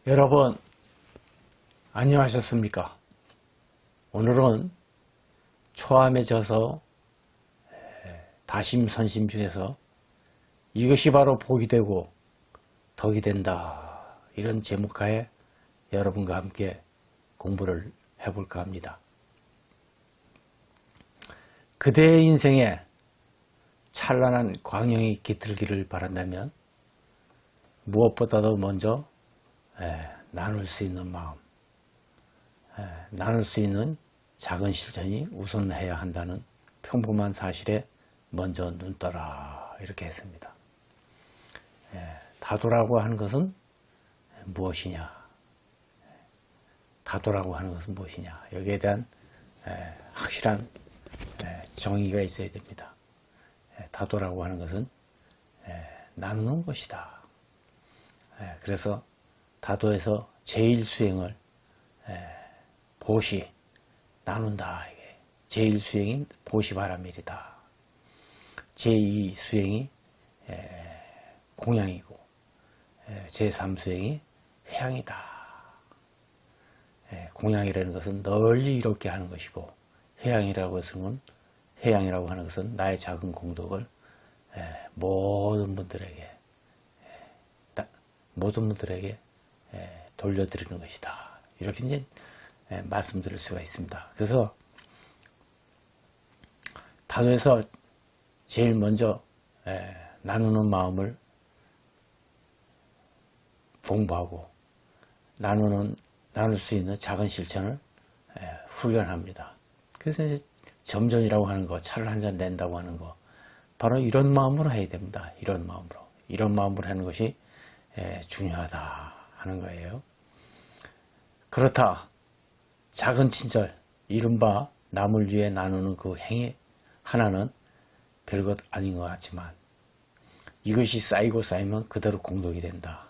여러분 안녕하셨습니까? 오늘은 초암에 져서 다심선심 중에서 이것이 바로 복이 되고 덕이 된다, 이런 제목하에 여러분과 함께 공부를 해볼까 합니다. 그대의 인생에 찬란한 광영이 깃들기를 바란다면 무엇보다도 먼저 나눌 수 있는 마음, 나눌 수 있는 작은 실천이 우선해야 한다는 평범한 사실에 먼저 눈 떠라, 이렇게 했습니다. 다도라고 하는 것은 무엇이냐? 다도라고 하는 것은 무엇이냐? 여기에 대한 확실한 정의가 있어야 됩니다. 다도라고 하는 것은 나누는 것이다. 그래서 다도에서 제1수행을 보시, 나눈다. 이게 제1수행인 보시바라밀이다. 제2수행이 공양이고 제3수행이 회양이다. 공양이라는 것은 널리 이롭게 하는 것이고, 회양이라고 하는 것은 나의 작은 공덕을 모든 분들에게 돌려드리는 것이다. 이렇게 이제 말씀드릴 수가 있습니다. 그래서 다도에서 제일 먼저 나누는 마음을 공부하고 나눌 수 있는 작은 실천을 훈련합니다. 그래서 이제 점전이라고 하는 거, 차를 한 잔 낸다고 하는 거, 바로 이런 마음으로 해야 됩니다. 이런 마음으로 하는 것이 중요하다 하는 거예요. 그렇다, 작은 친절, 이른바 남을 위해 나누는 그 행위 하나는 별것 아닌 것 같지만 이것이 쌓이고 쌓이면 그대로 공덕이 된다.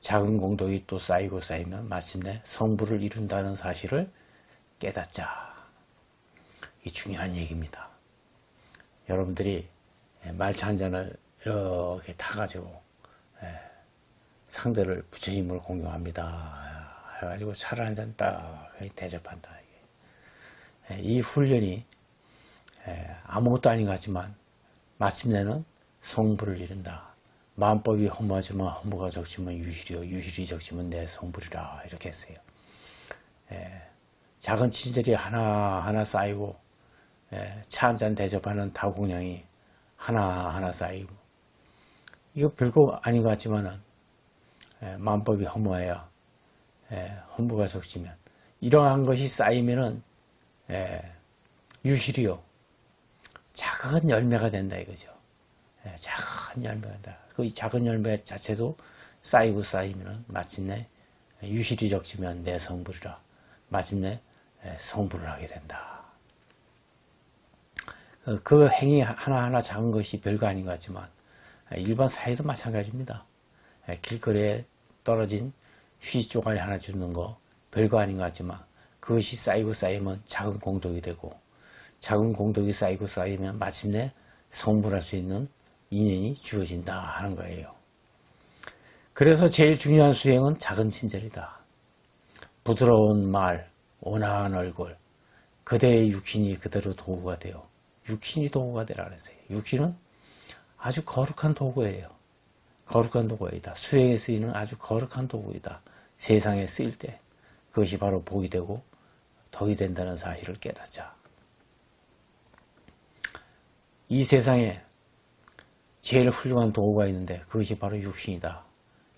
작은 공덕이 또 쌓이고 쌓이면 마침내 성부를 이룬다는 사실을 깨닫자. 이 중요한 얘기입니다. 여러분들이 말차 한 잔을 이렇게 타가지고 상대를 부처님을 공경합니다 해가지고 차를 한 잔 딱 대접한다. 이 훈련이 아무것도 아닌 것 같지만 마침내는 성부를 이룬다. 마음법이 허무하지만 허무가 적시면 유실이요, 유실이 적시면 내 성불이라, 이렇게 했어요. 작은 친절이 하나하나 쌓이고 차 한 잔 대접하는 다공양이 하나하나 쌓이고, 이거 별거 아닌 것 같지만은 마음법이 허무해야 허무가 적시면, 이러한 것이 쌓이면은 유실이요, 작은 열매가 된다 이거죠. 작은 열매가 된다. 그 작은 열매 자체도 쌓이고 쌓이면은 마침내 유실이 적시면 내 성불이라, 마침내 성불을 하게 된다. 그 행위 하나하나 작은 것이 별거 아닌 것 같지만 일반 사회도 마찬가지입니다. 길거리에 떨어진 휘 쪼가리 하나 주는 거 별거 아닌 것 같지만 그것이 쌓이고 쌓이면 작은 공덕이 되고, 작은 공덕이 쌓이고 쌓이면 마침내 성불할 수 있는 인연이 주어진다 하는 거예요. 그래서 제일 중요한 수행은 작은 친절이다. 부드러운 말, 온화한 얼굴, 그대의 육신이 그대로 도구가 되어, 육신이 도구가 되라 그랬어요. 육신은 아주 거룩한 도구예요. 거룩한 도구이다. 수행에 쓰이는 아주 거룩한 도구이다. 세상에 쓰일 때 그것이 바로 복이 되고 덕이 된다는 사실을 깨닫자. 이 세상에 제일 훌륭한 도구가 있는데 그것이 바로 육신이다.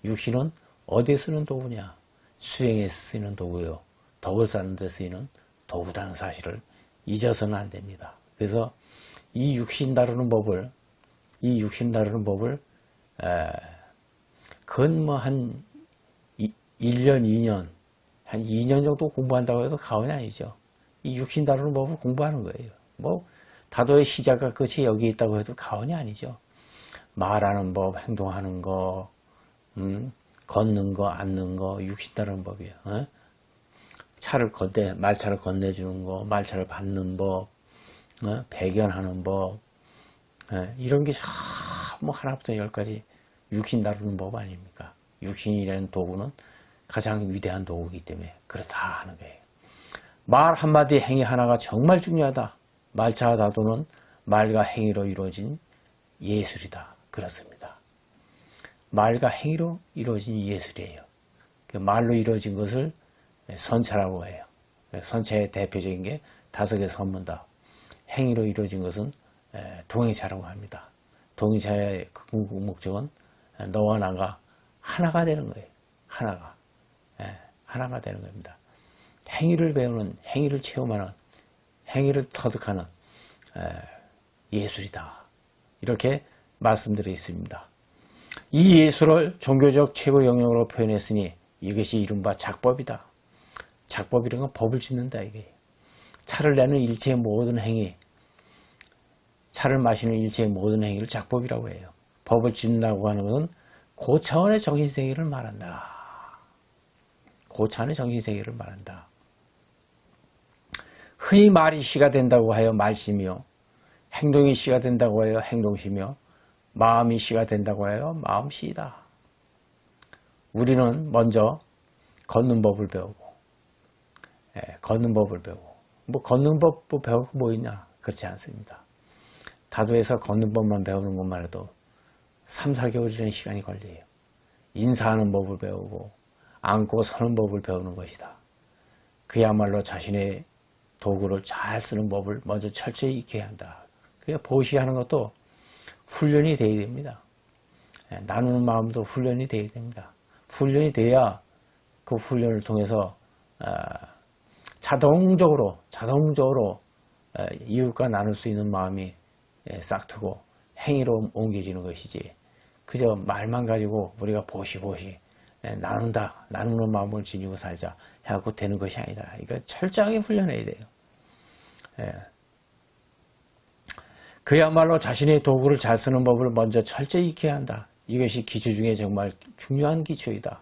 육신은 어디에 쓰는 도구냐? 수행에 쓰이는 도구요, 덕을 쌓는 데 쓰이는 도구다는 사실을 잊어서는 안 됩니다. 그래서 이 육신 다루는 법을 건 뭐 한 1년, 2년, 한 2년 정도 공부한다고 해도 가언이 아니죠. 이 육신 다루는 법을 공부하는 거예요. 뭐 다도의 시작과 끝이 여기 있다고 해도 가언이 아니죠. 말하는 법, 행동하는 거, 걷는 거, 앉는 거, 육신 다루는 법이에요. 말차를 건네주는 거, 말차를 받는 법, 배견하는 법, 이런 게 뭐 하나부터 10까지 육신 다루는 법 아닙니까? 육신이라는 도구는 가장 위대한 도구이기 때문에 그렇다 하는 거예요. 말 한마디 행위 하나가 정말 중요하다. 말차 다도는 말과 행위로 이루어진 예술이다. 그렇습니다. 말과 행위로 이루어진 예술이에요. 말로 이루어진 것을 선차라고 해요. 선차의 대표적인 게 5개 선문다. 행위로 이루어진 것은 동행차라고 합니다. 동행차의 궁극 목적은 너와 나가 하나가 되는 거예요. 하나가 되는 겁니다. 행위를 배우는, 행위를 체험하는, 행위를 터득하는 예술이다. 이렇게 말씀드려 있습니다. 이 예술을 종교적 최고 영역으로 표현했으니 이것이 이른바 작법이다. 작법이라는 건 법을 짓는다 이게. 차를 내는 일체의 모든 행위, 차를 마시는 일체의 모든 행위를 작법이라고 해요. 법을 짓는다고 하는 것은 고차원의 정신세계를 말한다. 고차원의 정신세계를 말한다. 흔히 말이 시가 된다고 하여 말시며, 행동이 시가 된다고 하여 행동시며, 마음이 시가 된다고 하여 마음시이다. 우리는 먼저 걷는 법을 배우고, 걷는 법을 배우고, 뭐 걷는 법 배울 거 뭐 있냐? 그렇지 않습니다. 다도에서 걷는 법만 배우는 것만 해도 3, 4개월이라는 시간이 걸려요. 인사하는 법을 배우고 앉고 서는 법을 배우는 것이다. 그야말로 자신의 도구를 잘 쓰는 법을 먼저 철저히 익혀야 한다. 그게 보시하는 것도 훈련이 돼야 됩니다. 나누는 마음도 훈련이 돼야 됩니다. 훈련이 돼야 그 훈련을 통해서 자동적으로 이웃과 나눌 수 있는 마음이 싹트고 행위로 옮겨지는 것이지, 그저 말만 가지고 우리가 보시 나누는 마음을 지니고 살자 해갖고 되는 것이 아니다. 이거 철저하게 훈련해야 돼요. 그야말로 자신의 도구를 잘 쓰는 법을 먼저 철저히 익혀야 한다. 이것이 기초 중에 정말 중요한 기초이다.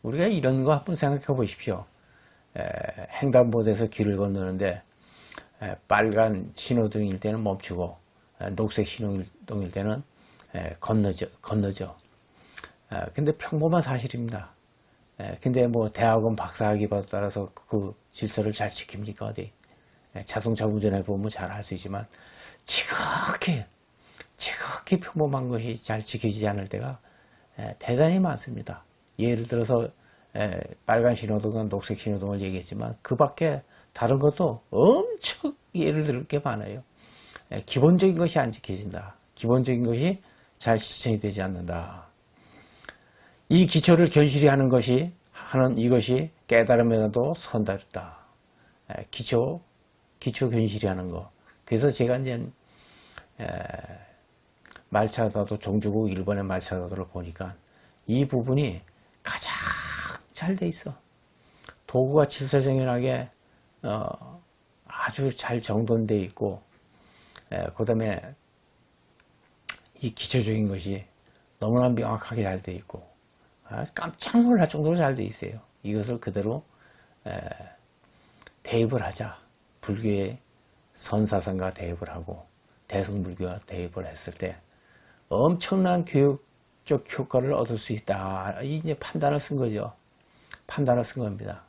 우리가 이런 거 한번 생각해 보십시오. 횡단보도에서 길을 건너는데 빨간 신호등일 때는 멈추고 녹색 신호등일 때는 건너죠. 근데 평범한 사실입니다. 근데 뭐 대학원 박사학위 따라서 그 질서를 잘 지킵니까 어디? 자동차 운전해 보면 잘 할 수 있지만 지극히 평범한 것이 잘 지켜지지 않을 때가 대단히 많습니다. 예를 들어서 빨간 신호등과 녹색 신호등을 얘기했지만 그 밖에 다른 것도 엄청 예를 들을 게 많아요. 기본적인 것이 안 지켜진다. 기본적인 것이 잘 실천이 되지 않는다. 이 기초를 견실히 하는 이것이 깨달음에도 선다르다. 기초 견실히 하는 거. 그래서 제가 이제 말차다도 종주국 일본의 말차다도를 보니까 이 부분이 가장 잘 돼 있어. 도구가 질서정연하게 아주 잘 정돈돼 있고, 그 다음에 이 기초적인 것이 너무나 명확하게 잘 돼 있고, 깜짝 놀랄 정도로 잘 돼 있어요. 이것을 그대로 대입을 하자. 불교의 선사선과 대입을 하고 대승불교와 대입을 했을 때 엄청난 교육적 효과를 얻을 수 있다. 이제 판단을 쓴 거죠. 판단을 쓴 겁니다.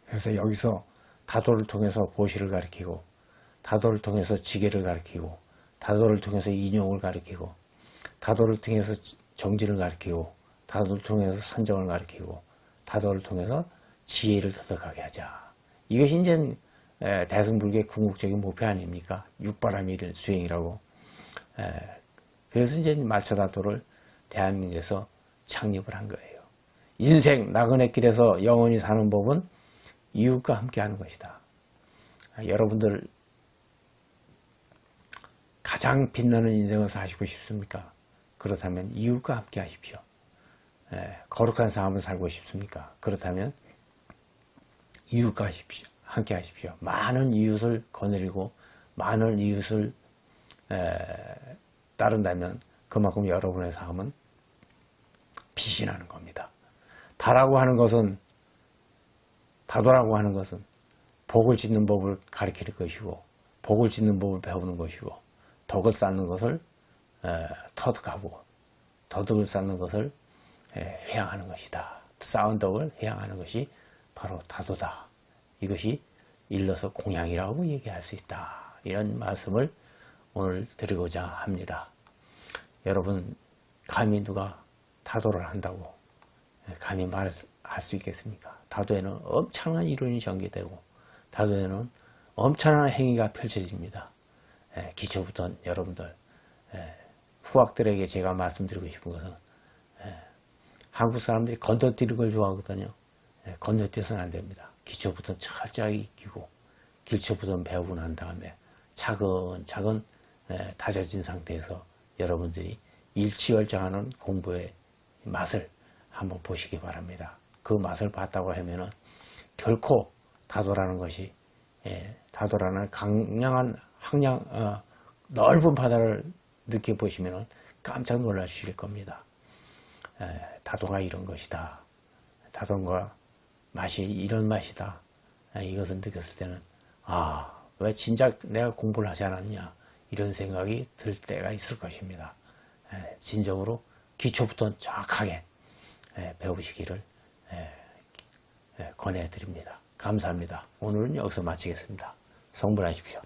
그래서 여기서 다도를 통해서 보시를 가리키고, 다도를 통해서 지게를 가리키고, 다도를 통해서 인용을 가리키고, 다도를 통해서 정진을 가리키고, 다도를 통해서 선정을 가리키고, 다도를 통해서 지혜를 터득하게 하자. 이것이 이제 대승불교의 궁극적인 목표 아닙니까? 육바라밀 수행이라고. 그래서 이제 말차다도를 대한민국에서 창립을 한 거예요. 인생 나그네 길에서 영원히 사는 법은 이웃과 함께 하는 것이다. 여러분들 가장 빛나는 인생을 사시고 싶습니까? 그렇다면 이웃과 함께 하십시오. 거룩한 삶을 살고 싶습니까? 그렇다면 이웃과 함께 하십시오. 많은 이웃을 거느리고 많은 이웃을 따른다면 그만큼 여러분의 삶은 빛이 나는 겁니다. 다도라고 하는 것은 복을 짓는 법을 가르치는 것이고, 복을 짓는 법을 배우는 것이고, 덕을 쌓는 것을 터득하고, 도덕을 쌓는 것을 회양하는 것이다. 쌓은 덕을 회양하는 것이 바로 다도다. 이것이 일러서 공양이라고 얘기할 수 있다. 이런 말씀을 오늘 드리고자 합니다. 여러분, 감히 누가 다도를 한다고 감히 말할 수 있겠습니까? 다도에는 엄청난 이론이 전개되고 다도에는 엄청난 행위가 펼쳐집니다. 기초부터 여러분들, 후학들에게 제가 말씀드리고 싶은 것은 한국 사람들이 건너뛰는 걸 좋아하거든요. 건너뛰어서는 안 됩니다. 기초부터 철저하게 익히고 기초부터 배우고 난 다음에 차근차근 다져진 상태에서 여러분들이 일취월장하는 공부의 맛을 한번 보시기 바랍니다. 그 맛을 봤다고 하면은 결코 다도라는 것이 다도라는 강량한 넓은 바다를 느껴보시면은 깜짝 놀라실 겁니다. 다도가 이런 것이다. 다도가 맛이 이런 맛이다. 이것을 느꼈을 때는 왜 진작 내가 공부를 하지 않았냐 이런 생각이 들 때가 있을 것입니다. 진정으로 기초부터 정확하게 배우시기를 권해드립니다. 감사합니다. 오늘은 여기서 마치겠습니다. 성불하십시오.